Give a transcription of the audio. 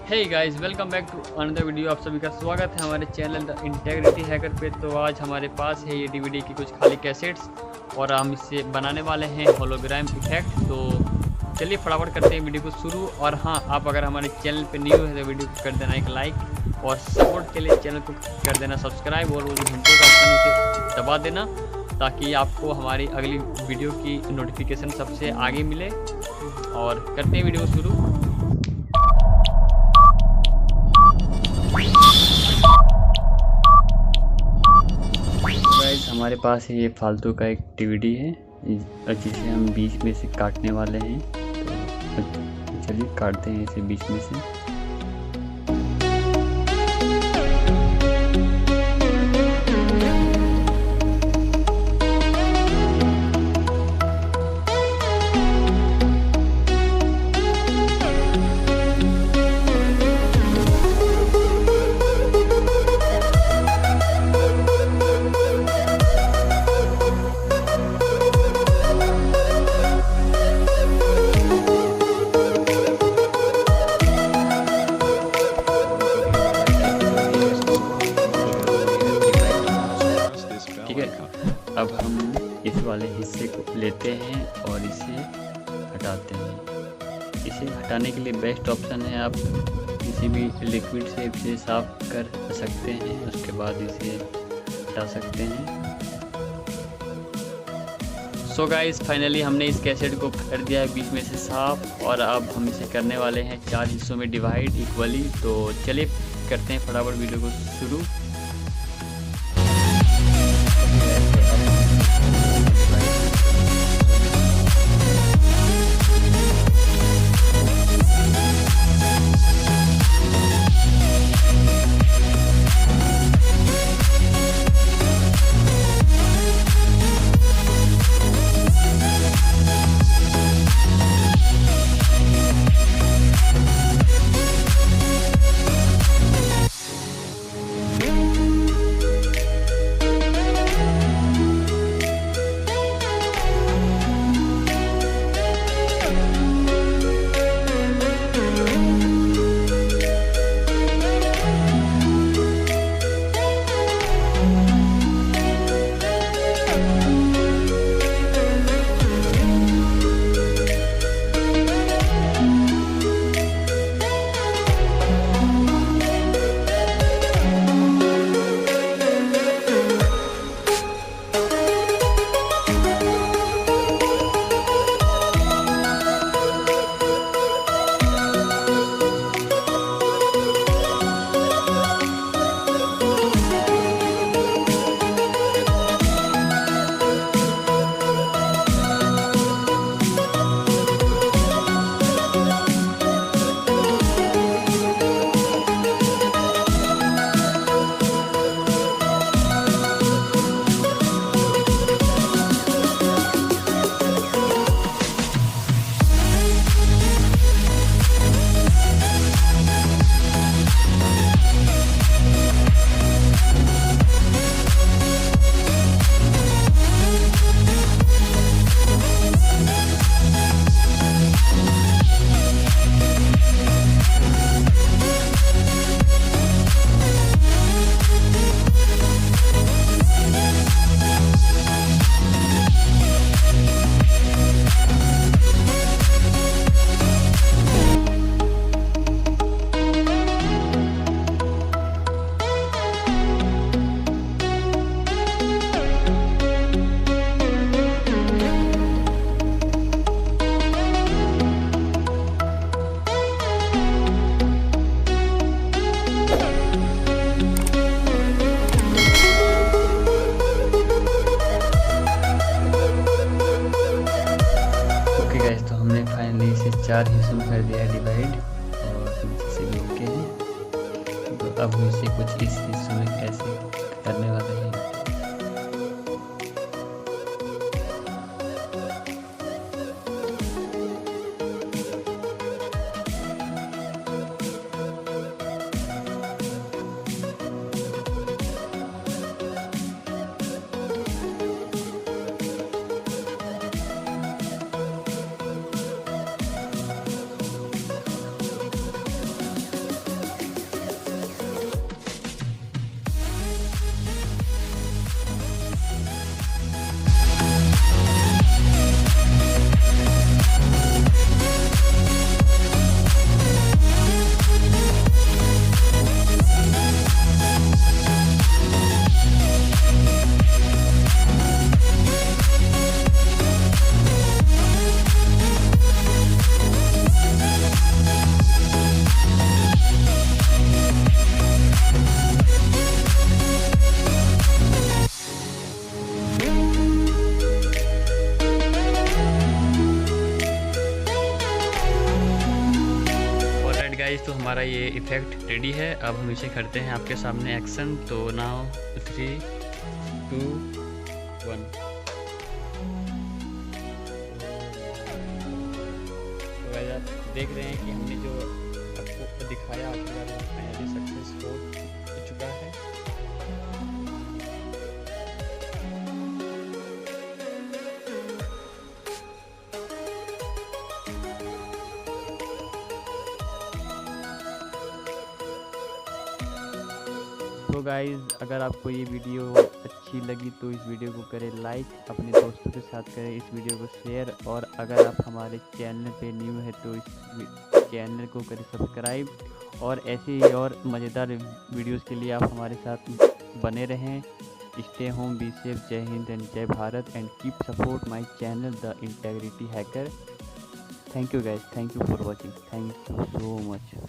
Hey guys, welcome back to another video. आप सभी का स्वागत है हमारे चैनल द इंटेग्रिटी हैकर पे। तो आज हमारे पास है ये डीवीडी की कुछ खाली कैसेट्स और हम इससे बनाने वाले हैं होलोग्राम इफेक्ट। तो चलिए फटाफट करते हैं वीडियो को शुरू। और हाँ, आप अगर हमारे चैनल पे न्यू है तो वीडियो को कर देना एक लाइक और सपोर्ट के लिए चैनल को कर देना सब्सक्राइब और वो जो घंटे का ऑप्शन उसे दबा देना ताकि आपको हमारी अगली वीडियो की नोटिफिकेशन सबसे आगे मिले। और करते हैं वीडियो को शुरू। हमारे पास ये फालतू का एक डीवीडी है जिसे हम बीच में से काटने वाले हैं। तो चलिए काटते हैं इसे बीच में से। ठीक है, अब हम इस वाले हिस्से को लेते हैं और इसे हटाते हैं। इसे हटाने के लिए बेस्ट ऑप्शन है, आप किसी भी लिक्विड से इसे साफ कर सकते हैं, उसके बाद इसे हटा सकते हैं। सो गाइस, फाइनली हमने इस कैसेट को कर दिया है बीच में से साफ और अब हम इसे करने वाले हैं 4 हिस्सों में डिवाइड इक्वली। तो चलिए करते हैं फटाफट वीडियो को शुरू। तो हमने फाइनली इसे 4 हिस्सों में कर दिया है डिवाइड और नीचे से भी ओके है। तो अब हम इसे कुछ इस हिस्सों में कैसे करने वाले हैं। ये इफ़ेक्ट रेडी है। अब हम इसे करते हैं आपके सामने एक्शन। तो नाउ 3 2 1। तो गाइस आप देख रहे हैं कि हमने जो आपको दिखाया आपके बारे में फाइनली सक्सेस हो चुका है। तो गाइज़ अगर आपको ये वीडियो अच्छी लगी तो इस वीडियो को करें लाइक, अपने दोस्तों के साथ करें इस वीडियो को शेयर, और अगर आप हमारे चैनल पे न्यू है तो इस चैनल को करें सब्सक्राइब। और ऐसे ही और मज़ेदार वीडियोस के लिए आप हमारे साथ बने रहें। स्टे होम, बी सेफ, जय हिंद एंड जय Bharat, and keep support my channel the integrity hacker. Thank you guys, thank you for watching, thank you so much.